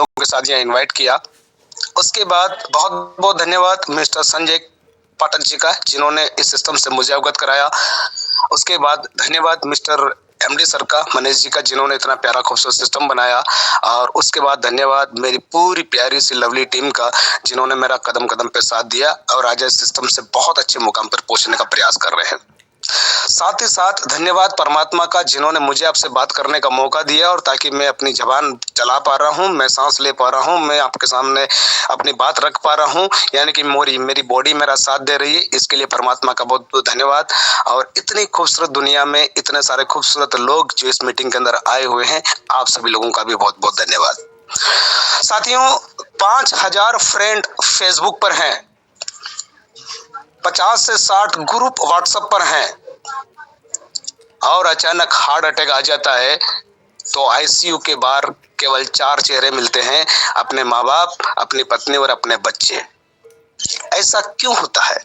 लोगों के साथ यहाँ इनवाइट किया। उसके बाद बहुत बहुत धन्यवाद मिस्टर संजय पाठक जी का, जिन्होंने इस सिस्टम से मुझे अवगत कराया। उसके बाद धन्यवाद मिस्टर एमडी सर का, मनीष जी का, जिन्होंने इतना प्यारा खूबसूरत सिस्टम बनाया। और उसके बाद धन्यवाद मेरी पूरी प्यारी सी लवली टीम का, जिन्होंने मेरा कदम कदम पे साथ दिया और आज इस सिस्टम से बहुत अच्छे मुकाम पर पहुंचने का प्रयास कर रहे हैं। साथ ही साथ धन्यवाद परमात्मा का, जिन्होंने मुझे आपसे बात करने का मौका दिया और ताकि मैं अपनी जबान चला पा रहा हूँ, मैं सांस ले पा रहा हूँ, मैं आपके सामने अपनी बात रख पा रहा हूँ, यानी कि मेरी बॉडी मेरा साथ दे रही है। इसके लिए परमात्मा का बहुत बहुत धन्यवाद। और इतनी खूबसूरत दुनिया में इतने सारे खूबसूरत लोग जो इस मीटिंग के अंदर आए हुए हैं, आप सभी लोगों का भी बहुत बहुत धन्यवाद। साथियों, 5000 फ्रेंड फेसबुक पर हैं, 50 से 60 ग्रुप व्हाट्सएप पर हैं, और अचानक हार्ट अटैक आ जाता है तो आईसीयू के बाहर केवल 4 चेहरे मिलते हैं, अपने माँ बाप, अपनी पत्नी और अपने बच्चे। ऐसा क्यों होता है?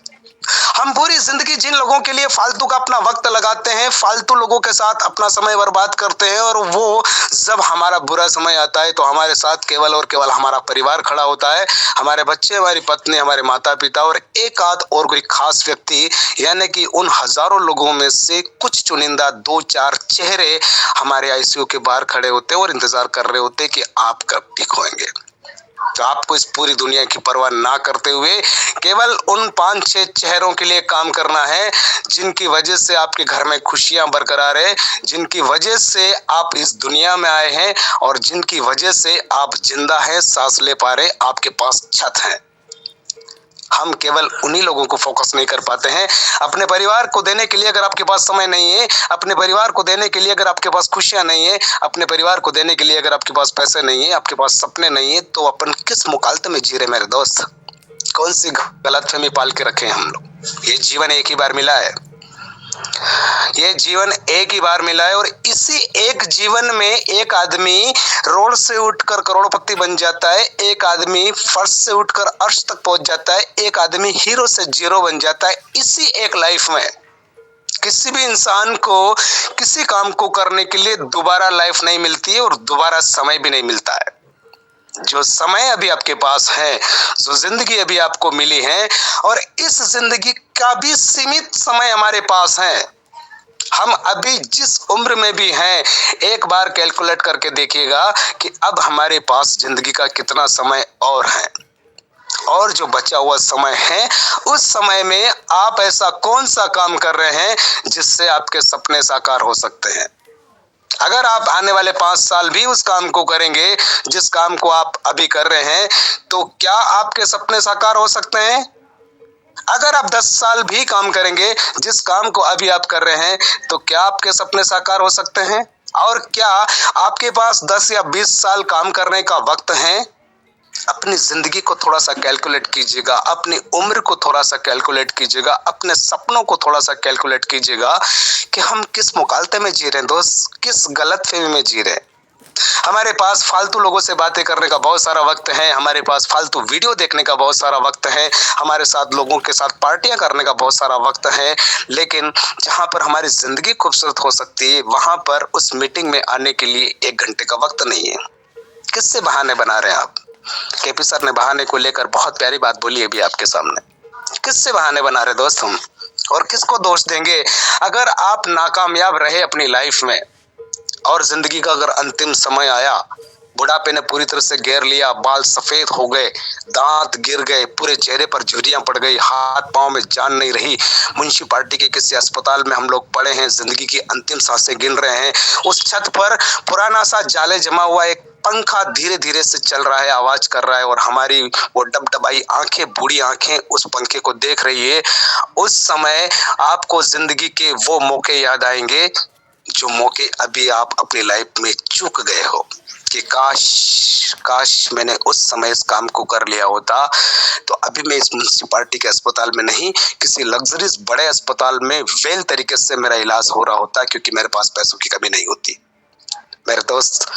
हम पूरी जिंदगी जिन लोगों के लिए फालतू का अपना वक्त लगाते हैं, फालतू लोगों के साथ अपना समय बर्बाद करते हैं, और वो जब हमारा बुरा समय आता है तो हमारे साथ केवल और केवल हमारा परिवार खड़ा होता है, हमारे बच्चे, हमारी पत्नी, हमारे माता पिता और एक आध और कोई खास व्यक्ति, यानी कि उन हजारों लोगों में से कुछ चुनिंदा 2-4 चेहरे हमारे आईसीयू के बाहर खड़े होते हैं और इंतजार कर रहे होते हैं कि आप कब ठीक होंगे। तो आपको इस पूरी दुनिया की परवाह ना करते हुए केवल उन 5-6 चेहरों के लिए काम करना है, जिनकी वजह से आपके घर में खुशियां बरकरार है, जिनकी वजह से आप इस दुनिया में आए हैं और जिनकी वजह से आप जिंदा हैं, सांस ले पा रहे, आपके पास छत है। हम केवल उन्हीं लोगों को फोकस नहीं कर पाते हैं। अपने परिवार को देने के लिए अगर आपके पास समय नहीं है, अपने परिवार को देने के लिए अगर आपके पास खुशियां नहीं है, अपने परिवार को देने के लिए अगर आपके पास पैसे नहीं है, आपके पास सपने नहीं है, तो अपन किस मुकालते में जी रहे मेरे दोस्त? कौन सी गलतफहमी पाल के रखे हम लोग? ये जीवन एक ही बार मिला है, ये जीवन एक ही बार मिला है, और इसी एक जीवन में एक आदमी रोड से उठकर करोड़पति बन जाता है, एक आदमी फर्श से उठकर अर्श तक पहुंच जाता है, एक आदमी हीरो से जीरो बन जाता है। इसी एक लाइफ में किसी भी इंसान को किसी काम को करने के लिए दोबारा लाइफ नहीं मिलती है और दोबारा समय भी नहीं मिलता है। जो समय अभी आपके पास है, जो जिंदगी अभी आपको मिली है, और इस जिंदगी का भी सीमित समय हमारे पास है। हम अभी जिस उम्र में भी हैं, एक बार कैलकुलेट करके देखिएगा कि अब हमारे पास जिंदगी का कितना समय और है, और जो बचा हुआ समय है उस समय में आप ऐसा कौन सा काम कर रहे हैं जिससे आपके सपने साकार हो सकते हैं। अगर आप आने वाले 5 साल भी उस काम को करेंगे जिस काम को आप अभी कर रहे हैं, तो क्या आपके सपने साकार हो सकते हैं? अगर आप 10 साल भी काम करेंगे जिस काम को अभी आप कर रहे हैं, तो क्या आपके सपने साकार हो सकते हैं? और क्या आपके पास 10 या 20 साल काम करने का वक्त है? अपनी जिंदगी को थोड़ा सा कैलकुलेट कीजिएगा, अपनी उम्र को थोड़ा सा कैलकुलेट कीजिएगा, अपने सपनों को थोड़ा सा कैलकुलेट कीजिएगा कि हम किस मुकालते में जी रहे हैं दोस्त, किस गलतफहमी में जी रहे हैं। हमारे पास फालतू लोगों से बातें करने का बहुत सारा वक्त है, हमारे पास फालतू वीडियो देखने का बहुत सारा वक्त है, हमारे साथ लोगों के साथ पार्टियां करने का बहुत सारा वक्त है, लेकिन जहां पर हमारी जिंदगी खूबसूरत हो सकती है, वहां पर उस मीटिंग में आने के लिए 1 घंटे का वक्त नहीं है। किससे बहाने बना रहे हैं आप? केपी सर ने बहाने को लेकर बहुत प्यारी बात बोली है अभी आपके सामने। किससे बहाने बना रहे दोस्त हम, और किसको दोष देंगे? अगर आप नाकामयाब रहे अपनी लाइफ में और जिंदगी का अगर अंतिम समय आया, बुढ़ापे ने पूरी तरह से घेर लिया, बाल सफेद हो गए, दांत गिर गए, पूरे चेहरे पर झुर्रियां पड़ गई, हाथ पांव में जान नहीं रही, म्युनिसिपालिटी के किसी अस्पताल में हम लोग पड़े हैं, जिंदगी की अंतिम सांसें गिन रहे हैं, उस छत पर पुराना सा जाले जमा हुआ एक पंखा धीरे धीरे से चल रहा है, आवाज कर रहा है, और हमारी वो डबडबाई आंखें, बूढ़ी आंखें उस पंखे को देख रही है। उस समय आपको जिंदगी के वो मौके याद आएंगे जो मौके अभी आप अपनी लाइफ में चूक गए हो, कि काश मैंने उस समय इस काम को कर लिया होता, तो अभी मैं इस म्युनिसिपालिटी के अस्पताल में नहीं, किसी लग्जरीज बड़े अस्पताल में वेल तरीके से मेरा इलाज हो रहा होता, क्योंकि मेरे पास पैसों की कमी नहीं होती। मेरे दोस्त,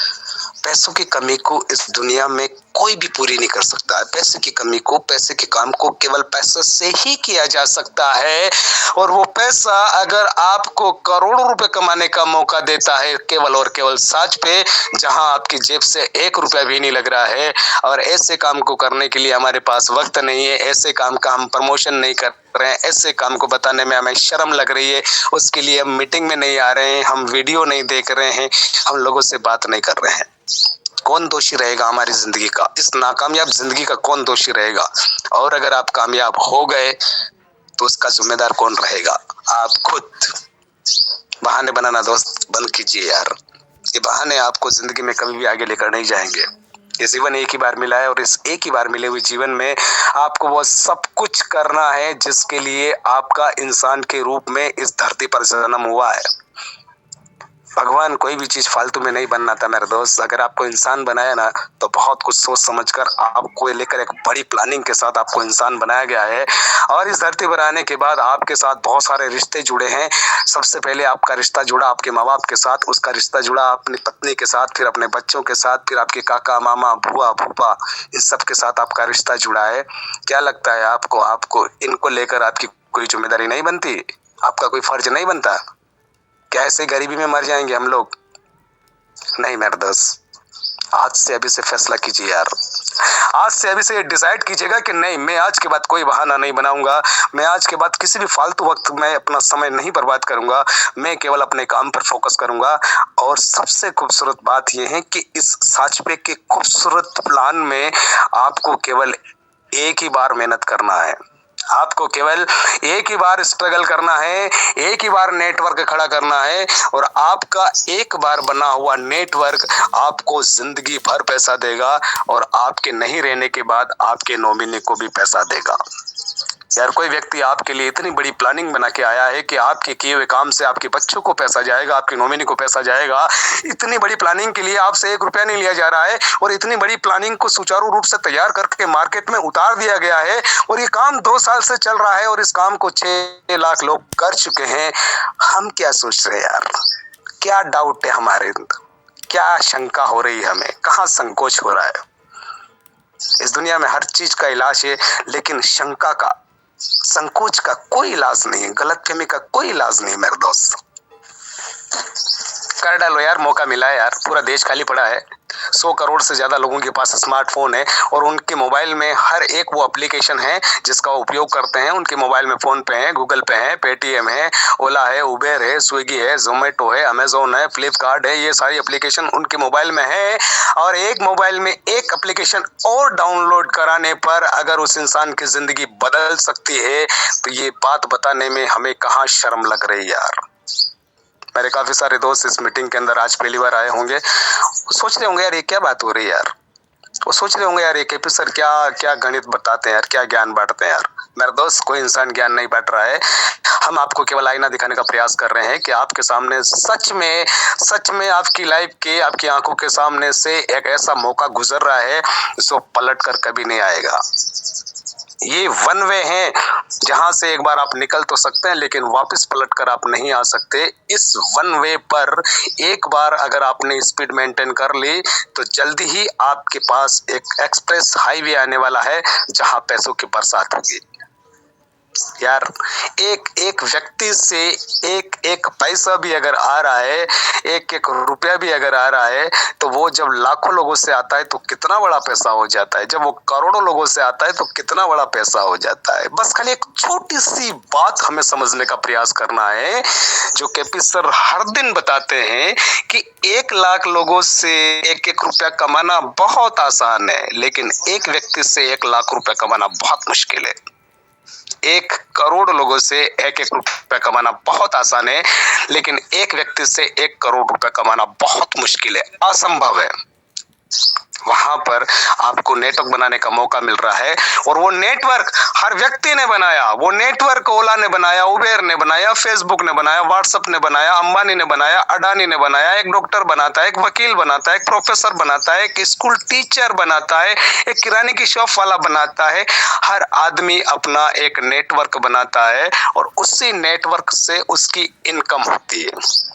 पैसों की कमी को इस दुनिया में कोई भी पूरी नहीं कर सकता है। पैसे की कमी को, पैसे के काम को केवल पैसे से ही किया जा सकता है। और वो पैसा अगर आपको करोड़ों रुपए कमाने का मौका देता है केवल और केवल साज पे, जहां आपकी जेब से 1 रुपया भी नहीं लग रहा है, और ऐसे काम को करने के लिए हमारे पास वक्त नहीं है, ऐसे काम का हम प्रमोशन नहीं कर रहे हैं, ऐसे काम को बताने में हमें शर्म लग रही है, उसके लिए हम मीटिंग में नहीं आ रहे हैं, हम वीडियो नहीं देख रहे हैं, हम लोगों से बात नहीं कर रहे हैं। कौन दोषी रहेगा हमारी जिंदगी का? इस नाकामयाब जिंदगी का कौन दोषी रहेगा? और अगर आप कामयाब हो गए तो उसका जिम्मेदार कौन रहेगा? आप खुद। बहाने बनाना दोस्त बंद कीजिए यार। ये बहाने आपको जिंदगी में कभी भी आगे लेकर नहीं जाएंगे। ये जीवन एक ही बार मिला है, और इस एक ही बार मिले हुए जीवन में आपको वो सब कुछ करना है जिसके लिए आपका इंसान के रूप में इस धरती पर जन्म हुआ है। भगवान कोई भी चीज फालतू में नहीं बनना था मेरे दोस्त। अगर आपको इंसान बनाया ना, तो बहुत कुछ सोच समझकर आपको लेकर एक बड़ी प्लानिंग के साथ आपको इंसान बनाया गया है। और इस धरती पर आने के बाद आपके साथ बहुत सारे रिश्ते जुड़े हैं। सबसे पहले आपका रिश्ता जुड़ा आपके माँ बाप के साथ, उसका रिश्ता जुड़ा अपनी पत्नी के साथ, फिर अपने बच्चों के साथ, फिर आपके काका मामा बुआ फूफा, इन सब के साथ आपका रिश्ता जुड़ा है। क्या लगता है आपको इनको लेकर आपकी कोई जिम्मेदारी नहीं बनती? आपका कोई फर्ज नहीं बनता? क्या ऐसे गरीबी में मर जाएंगे हम लोग? नहीं मेरे दोस्त, आज से अभी से फैसला कीजिए यार। आज से अभी से डिसाइड कीजिएगा कि नहीं, मैं आज के बाद कोई बहाना नहीं बनाऊंगा, मैं आज के बाद किसी भी फालतू वक्त में अपना समय नहीं बर्बाद करूंगा, मैं केवल अपने काम पर फोकस करूंगा। और सबसे खूबसूरत बात यह है कि इस साचपे के खूबसूरत प्लान में आपको केवल एक ही बार मेहनत करना है, आपको केवल एक ही बार स्ट्रगल करना है, एक ही बार नेटवर्क खड़ा करना है, और आपका एक बार बना हुआ नेटवर्क आपको जिंदगी भर पैसा देगा, और आपके नहीं रहने के बाद आपके नॉमिनी को भी पैसा देगा। यार कोई व्यक्ति आपके लिए इतनी बड़ी प्लानिंग बना के आया है कि आपके किए हुए काम से आपके बच्चों को पैसा जाएगा, आपके नॉमिनी को पैसा जाएगा। इतनी बड़ी प्लानिंग के लिए आपसे 1 रुपया नहीं लिया जा रहा है, और इतनी बड़ी प्लानिंग को सुचारू रूप से तैयार करके मार्केट में उतार दिया गया है, और ये काम 2 साल से चल रहा है, और इस काम को 6 लाख लोग कर चुके हैं। हम क्या सोच रहे हैं यार? क्या डाउट है हमारे अंदर? क्या शंका हो रही है हमें? कहाँ संकोच हो रहा है? इस दुनिया में हर चीज का इलाज है, लेकिन शंका का, संकोच का कोई इलाज नहीं है, गलतफहमी का कोई इलाज नहीं मेरे दोस्त। कर डालो यार, मौका मिला है यार, पूरा देश खाली पड़ा है। 100 करोड़ से ज्यादा लोगों के पास स्मार्टफोन है, और उनके मोबाइल में हर एक वो एप्लीकेशन है जिसका उपयोग करते हैं। उनके मोबाइल में फोन पे है, गूगल पे है, पेटीएम है, ओला है, उबेर है, स्विगी है, जोमेटो है, अमेजोन है, फ्लिपकार्ट है, ये सारी एप्लीकेशन उनके मोबाइल में है। और एक मोबाइल में एक एप्लीकेशन और डाउनलोड कराने पर अगर उस इंसान की जिंदगी बदल सकती है, तो ये बात बताने में हमें कहाँ शर्म लग रही है यार। मेरे काफी सारे दोस्त इस मीटिंग के अंदर आज पहली बार आए होंगे, वो सोच रहे होंगे यार ये क्या बात हो रही है यार। वो सोच रहे होंगे यार ये केपी सर क्या क्या गणित बताते हैं यार, क्या ज्ञान बांटते हैं यार। मेरे दोस्त, कोई इंसान ज्ञान नहीं बांट रहा है। हम आपको केवल आईना दिखाने का प्रयास कर रहे हैं कि आपके सामने सच में आपकी लाइफ के, आपकी आंखों के सामने से एक ऐसा मौका गुजर रहा है जो पलट कर कभी नहीं आएगा। ये वन वे है जहां से एक बार आप निकल तो सकते हैं, लेकिन वापस पलट कर आप नहीं आ सकते। इस वन वे पर एक बार अगर आपने स्पीड मेंटेन कर ली, तो जल्दी ही आपके पास एक एक्सप्रेस हाईवे आने वाला है जहां पैसों की बरसात होगी। यार एक व्यक्ति से एक पैसा भी अगर आ रहा है, एक रुपया भी अगर आ रहा है, तो वो जब लाखों लोगों से आता है तो कितना बड़ा पैसा हो जाता है, जब वो करोड़ों लोगों से आता है तो कितना बड़ा पैसा हो जाता है। बस खाली एक छोटी सी बात हमें समझने का प्रयास करना है, जो केपी सर हर दिन बताते हैं कि 1 लाख लोगों से 1-1 रुपया कमाना बहुत आसान है, लेकिन एक व्यक्ति से 1 लाख रुपया कमाना बहुत मुश्किल है। 1 करोड़ लोगों से 1-1 रुपया कमाना बहुत आसान है, लेकिन एक व्यक्ति से 1 करोड़ रुपया कमाना बहुत मुश्किल है, असंभव है। वहां पर आपको नेटवर्क बनाने का मौका मिल रहा है, और वो नेटवर्क हर व्यक्ति ने बनाया। वो नेटवर्क ओला ने बनाया, उबेर ने बनाया, फेसबुक ने बनाया, व्हाट्सएप ने बनाया, अंबानी ने बनाया, अडानी ने बनाया। एक डॉक्टर बनाता है, एक वकील बनाता है, एक प्रोफेसर बनाता है, एक स्कूल टीचर बनाता है, एक किराने की शॉप वाला बनाता है। हर आदमी अपना एक नेटवर्क बनाता है, और उसी नेटवर्क से उसकी इनकम होती है।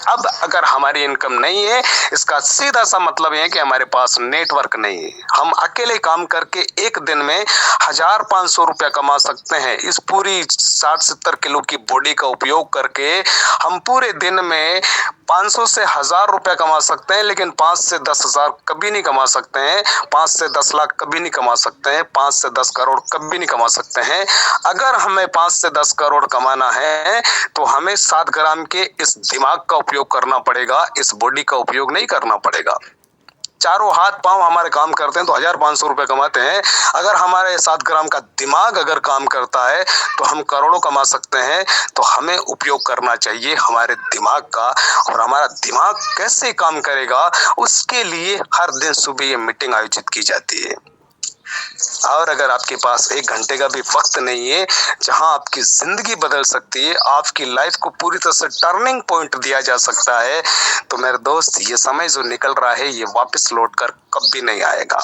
अब अगर हमारी इनकम नहीं है, इसका सीधा सा मतलब है कि हमारे पास नेटवर्क नहीं है। हम अकेले काम करके एक दिन में 1500 रुपया कमा सकते हैं। इस पूरी 60-70 किलो की बॉडी का उपयोग करके हम पूरे दिन में 500 से 1000 रुपया कमा सकते हैं, लेकिन 5 से 10 हजार कभी नहीं कमा सकते हैं। 5 से 10 लाख कभी नहीं कमा सकते हैं। 5 से 10 करोड़ कभी नहीं कमा सकते हैं। अगर हमें 5 से 10 करोड़ कमाना है तो हमें 7 ग्राम के इस दिमाग का उपयोग करना पड़ेगा, इस बॉडी का उपयोग नहीं करना पड़ेगा। चारों हाथ पांव हमारे काम करते हैं तो 1500 रुपए कमाते हैं। अगर हमारे 7 ग्राम का दिमाग अगर काम करता है तो हम करोड़ों कमा सकते हैं। तो हमें उपयोग करना चाहिए हमारे दिमाग का। और हमारा दिमाग कैसे काम करेगा, उसके लिए हर दिन सुबह ये मीटिंग आयोजित की जाती है। और अगर आपके पास 1 घंटे का भी वक्त नहीं है जहां आपकी जिंदगी बदल सकती है, आपकी लाइफ को पूरी तरह से टर्निंग पॉइंट दिया जा सकता है, तो मेरे दोस्त ये समय जो निकल रहा है ये वापस लौटकर कभी नहीं आएगा।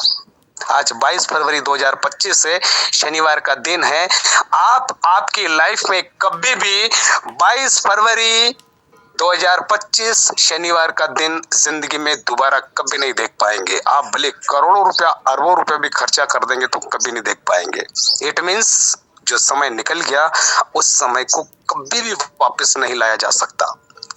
आज 22 फरवरी 2025 है, शनिवार का दिन है। आप आपकी लाइफ में कभी भी 22 फरवरी 2025 शनिवार का दिन जिंदगी में दोबारा कभी नहीं देख पाएंगे। आप भले करोड़ों रुपया अरबों रुपए भी खर्चा कर देंगे तो कभी नहीं देख पाएंगे। इट मीन्स जो समय निकल गया उस समय को कभी भी वापस नहीं लाया जा सकता।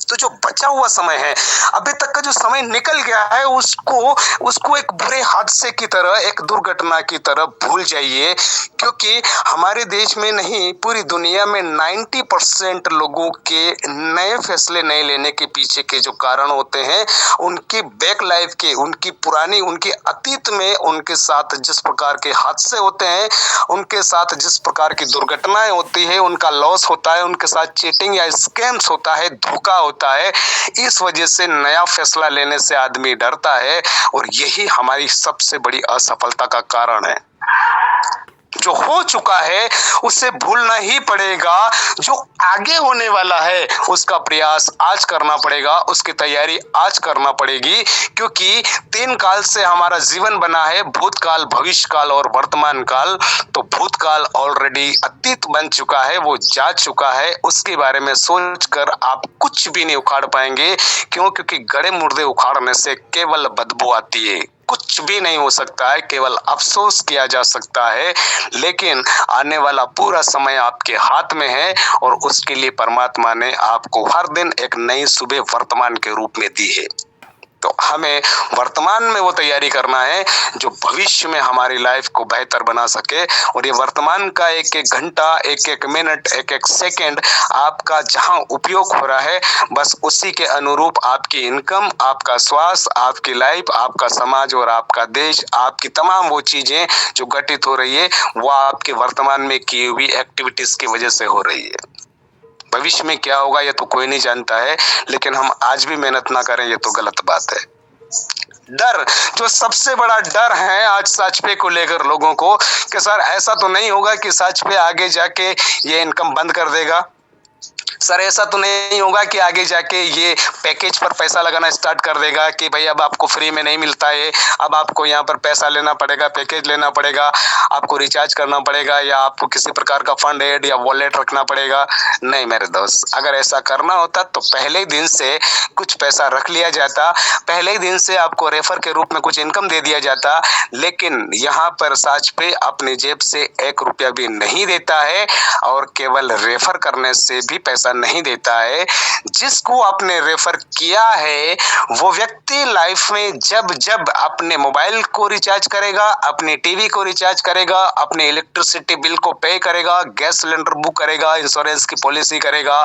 तो जो बचा हुआ समय है, अभी तक का जो समय निकल गया है, उसको एक बुरे हादसे की तरह, एक दुर्घटना की तरह भूल जाइए। क्योंकि हमारे देश में नहीं, पूरी दुनिया में 90% लोगों के नए फैसले नहीं लेने के पीछे के जो कारण होते हैं, उनकी बैक लाइफ के, उनकी पुरानी, उनके अतीत में उनके साथ जिस प्रकार के हादसे होते हैं, उनके साथ जिस प्रकार की दुर्घटनाएं होती है, उनका लॉस होता है, उनके साथ चीटिंग या स्कैम्स होता है, धोखा होता है। इस वजह से नया फैसला लेने से आदमी डरता है और यही हमारी सबसे बड़ी असफलता का कारण है। जो हो चुका है उसे भूलना ही पड़ेगा। जो आगे होने वाला है उसका प्रयास आज करना पड़ेगा, उसकी तैयारी आज करना पड़ेगी। क्योंकि 3 काल से हमारा जीवन बना है, भूतकाल, भविष्य काल और वर्तमान काल। तो भूतकाल ऑलरेडी अतीत बन चुका है, वो जा चुका है। उसके बारे में सोचकर आप कुछ भी नहीं उखाड़ पाएंगे। क्यों? क्योंकि गड़े मुर्दे उखाड़ने से केवल बदबू आती है। कुछ भी नहीं हो सकता है, केवल अफसोस किया जा सकता है। लेकिन आने वाला पूरा समय आपके हाथ में है और उसके लिए परमात्मा ने आपको हर दिन एक नई सुबह वर्तमान के रूप में दी है। तो हमें वर्तमान में वो तैयारी करना है जो भविष्य में हमारी लाइफ को बेहतर बना सके। और ये वर्तमान का एक एक घंटा, एक एक मिनट, एक एक सेकंड आपका जहां उपयोग हो रहा है, बस उसी के अनुरूप आपकी इनकम, आपका स्वास्थ्य, आपकी लाइफ, आपका समाज और आपका देश, आपकी तमाम वो चीजें जो घटित हो रही है, वो आपके वर्तमान में की हुई एक्टिविटीज की वजह से हो रही है। भविष्य में क्या होगा ये तो कोई नहीं जानता है, लेकिन हम आज भी मेहनत ना करें ये तो गलत बात है। डर, जो सबसे बड़ा डर है आज साचपे को लेकर लोगों को, कि सर ऐसा तो नहीं होगा कि साचपे आगे जाके ये इनकम बंद कर देगा, सर ऐसा तो नहीं होगा कि आगे जाके ये पैकेज पर पैसा लगाना स्टार्ट कर देगा कि भाई अब आपको फ्री में नहीं मिलता है, अब आपको यहाँ पर पैसा लेना पड़ेगा, पैकेज लेना पड़ेगा, आपको रिचार्ज करना पड़ेगा, या आपको किसी प्रकार का फंड एड या वॉलेट रखना पड़ेगा। नहीं मेरे दोस्त, अगर ऐसा करना होता तो पहले ही दिन से कुछ पैसा रख लिया जाता, पहले ही दिन से आपको रेफर के रूप में कुछ इनकम दे दिया जाता। लेकिन यहाँ पर साचपे अपनी जेब से 1 रुपया भी नहीं देता है और केवल रेफर करने से भी पैसा नहीं देता है। जिसको आपने रेफर किया है वो व्यक्ति लाइफ में जब जब अपने मोबाइल को रिचार्ज करेगा, अपने टीवी को रिचार्ज करेगा, अपने इलेक्ट्रिसिटी बिल को पे करेगा, गैस सिलेंडर बुक करेगा, इंश्योरेंस की पॉलिसी करेगा,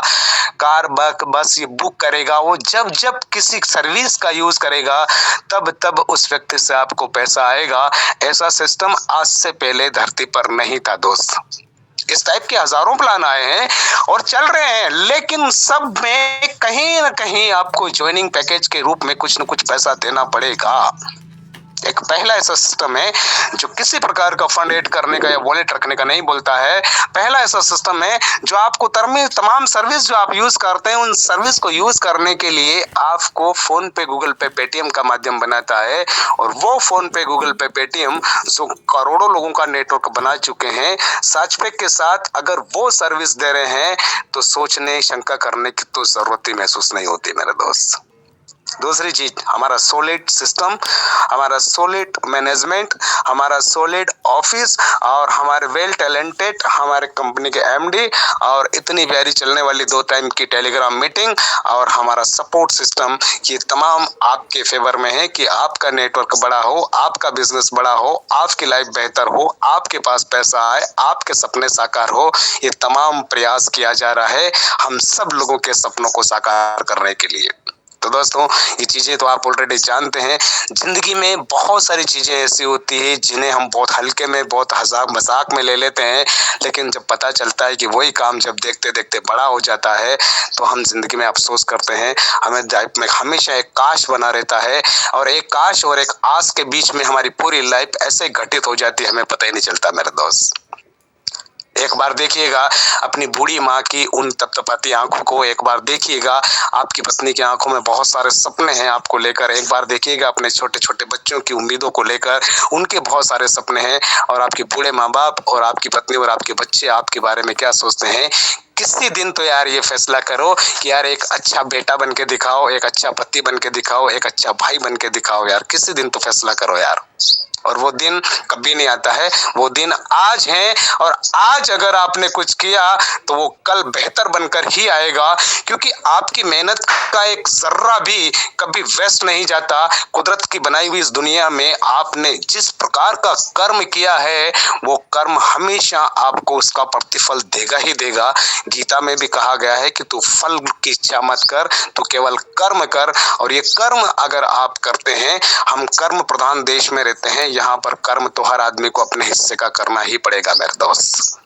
कार बस ये बुक करेगा, वो जब जब किसी सर्विस का यूज करेगा तब तब उस व्यक्ति से आपको पैसा आएगा। ऐसा सिस्टम आज से पहले धरती पर नहीं था दोस्त। इस टाइप के हजारों प्लान आए हैं और चल रहे हैं, लेकिन सब में कहीं ना कहीं आपको ज्वाइनिंग पैकेज के रूप में कुछ न कुछ पैसा देना पड़ेगा। एक पहला ऐसा सिस्टम है जो किसी प्रकार का फंड ऐड करने का या वॉलेट रखने का नहीं बोलता है। पहला ऐसा सिस्टम है जो आपको तमाम सर्विस जो आप यूज करते हैं उन सर्विस को यूज करने के लिए आपको फोन पे, गूगल पे, पेटीएम का माध्यम बनाता है। और वो फोन पे, गूगल पे, पेटीएम जो करोड़ों लोगों का नेटवर्क बना चुके हैं, साचपेक के साथ अगर वो सर्विस दे रहे हैं तो सोचने, शंका करने की तो जरूरत ही महसूस नहीं होती मेरे दोस्त। दूसरी चीज, हमारा सॉलिड सिस्टम, हमारा सॉलिड मैनेजमेंट, हमारा सॉलिड ऑफिस और हमारे वेल टैलेंटेड हमारे कंपनी के एमडी और इतनी प्यारी चलने वाली 2 टाइम की टेलीग्राम मीटिंग और हमारा सपोर्ट सिस्टम, ये तमाम आपके फेवर में है कि आपका नेटवर्क बड़ा हो, आपका बिजनेस बड़ा हो, आपकी लाइफ बेहतर हो, आपके पास पैसा आए, आपके सपने साकार हो। ये तमाम प्रयास किया जा रहा है हम सब लोगों के सपनों को साकार करने के लिए। तो दोस्तों, ये चीज़ें तो आप ऑलरेडी जानते हैं। जिंदगी में बहुत सारी चीज़ें ऐसी होती है जिन्हें हम बहुत हल्के में, बहुत मजाक में ले लेते हैं, लेकिन जब पता चलता है कि वही काम जब देखते देखते बड़ा हो जाता है तो हम जिंदगी में अफसोस करते हैं। हमें लाइफ में हमेशा एक काश बना रहता है और एक काश और एक आस के बीच में हमारी पूरी लाइफ ऐसे घटित हो जाती है, हमें पता ही नहीं चलता मेरे दोस्त। एक बार देखिएगा अपनी बूढ़ी माँ की उन तपतपाती आंखों को, एक बार देखिएगा आपकी पत्नी की आंखों में बहुत सारे सपने हैं आपको लेकर, एक बार देखिएगा अपने छोटे छोटे बच्चों की उम्मीदों को लेकर, उनके बहुत सारे सपने हैं। और आपके बूढ़े माँ बाप और आपकी पत्नी और आपके बच्चे आपके बारे में क्या सोचते हैं। किसी दिन तो यार ये फैसला करो कि यार एक अच्छा बेटा बन के दिखाओ, एक अच्छा पति बन के दिखाओ, एक अच्छा भाई बन के दिखाओ यार। किसी दिन तो फैसला करो यार। और वो दिन कभी नहीं आता है, वो दिन आज है। और आज अगर आपने कुछ किया तो वो कल बेहतर बनकर ही आएगा, क्योंकि आपकी मेहनत का एक जर्रा भी कभी वेस्ट नहीं जाता। कुदरत की बनाई हुई इस दुनिया में आपने जिस प्रकार का कर्म किया है वो कर्म हमेशा आपको उसका प्रतिफल देगा ही देगा। गीता में भी कहा गया है कि तू फल की इच्छा मत कर, तू केवल कर्म कर। और ये कर्म अगर आप करते हैं, हम कर्म प्रधान देश में रहते हैं, यहाँ पर कर्म तो हर आदमी को अपने हिस्से का करना ही पड़ेगा मेरे दोस्त।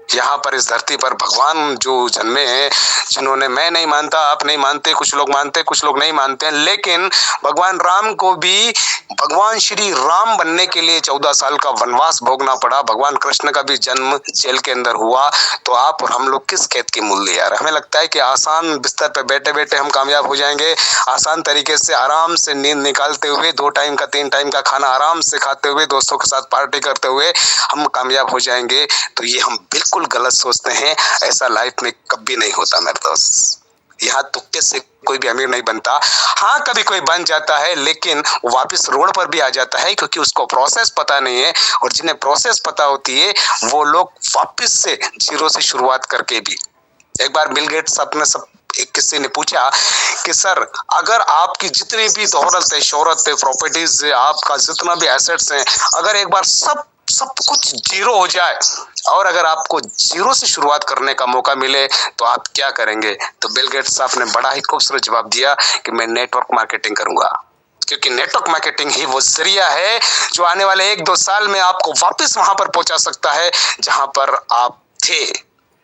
यहाँ पर इस धरती पर भगवान जो जन्मे हैं, जिन्होंने, मैं नहीं मानता, आप नहीं मानते, कुछ लोग मानते, कुछ लोग नहीं मानते हैं, लेकिन भगवान राम को भी भगवान श्री राम बनने के लिए 14 साल का वनवास भोगना पड़ा। भगवान कृष्ण का भी जन्म जेल के अंदर हुआ। तो आप और हम लोग किस खेत की मूल्य यार। हमें लगता है कि आसान बिस्तर पे बैठे बैठे हम कामयाब हो जाएंगे, आसान तरीके से आराम से नींद निकालते हुए, 2 टाइम का 3 टाइम का खाना आराम से खाते हुए, दोस्तों के साथ पार्टी करते हुए हम कामयाब हो जाएंगे। तो ये हम बिल्कुल गलत सोचते हैं। ऐसा लाइफ में कभी नहीं होता मेरे दोस्त। यहाँ तुक्के से कोई भी अमीर नहीं बनता। हाँ, कभी कोई बन जाता है, लेकिन वो वापस रोड पर भी आ जाता है, क्योंकि उसको प्रोसेस पता नहीं है। और जिन्हें प्रोसेस पता होती है वो लोग वापस से जीरो से शुरुआत करके भी। एक बार बिल गेट्स अपने एक किसी ने पूछा कि सर, अगर आपकी जितनी भी दौलत है, शोहरत है, प्रॉपर्टीज है, आपका जितना भी एसेट्स हैं, अगर एक बार सब कुछ जीरो हो जाए और अगर आपको जीरो से शुरुआत करने का मौका मिले तो आप क्या करेंगे। तो बिल गेट्स साहब ने बड़ा ही खूबसूरत जवाब दिया कि मैं नेटवर्क मार्केटिंग करूंगा, क्योंकि नेटवर्क मार्केटिंग ही वो जरिया है जो आने वाले 1-2 साल में आपको वापस वहां पर पहुंचा सकता है जहां पर आप थे।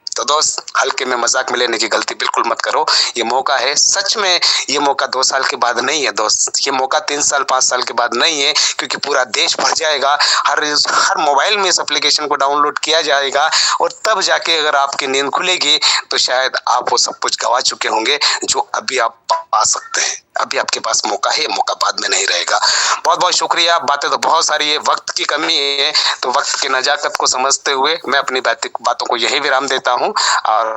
तो दोस्त, हल्के में मजाक में लेने की गलती बिल्कुल मत करो। ये मौका है, सच में ये मौका 2 साल के बाद नहीं है दोस्त, ये मौका 3 साल 5 साल के बाद नहीं है, क्योंकि पूरा देश भर जाएगा, हर मोबाइल में इस एप्लीकेशन को डाउनलोड किया जाएगा। और तब जाके अगर आपकी नींद खुलेगी तो शायद आप वो सब कुछ गवा चुके होंगे जो अभी आप पा सकते हैं। अभी आपके पास मौका है, मौका बाद में नहीं रहेगा। बहुत बहुत शुक्रिया। बातें तो बहुत सारी है, वक्त की कमी है, तो वक्त की नजाकत को समझते हुए मैं अपनी बातों को यही विराम देता हूँ। और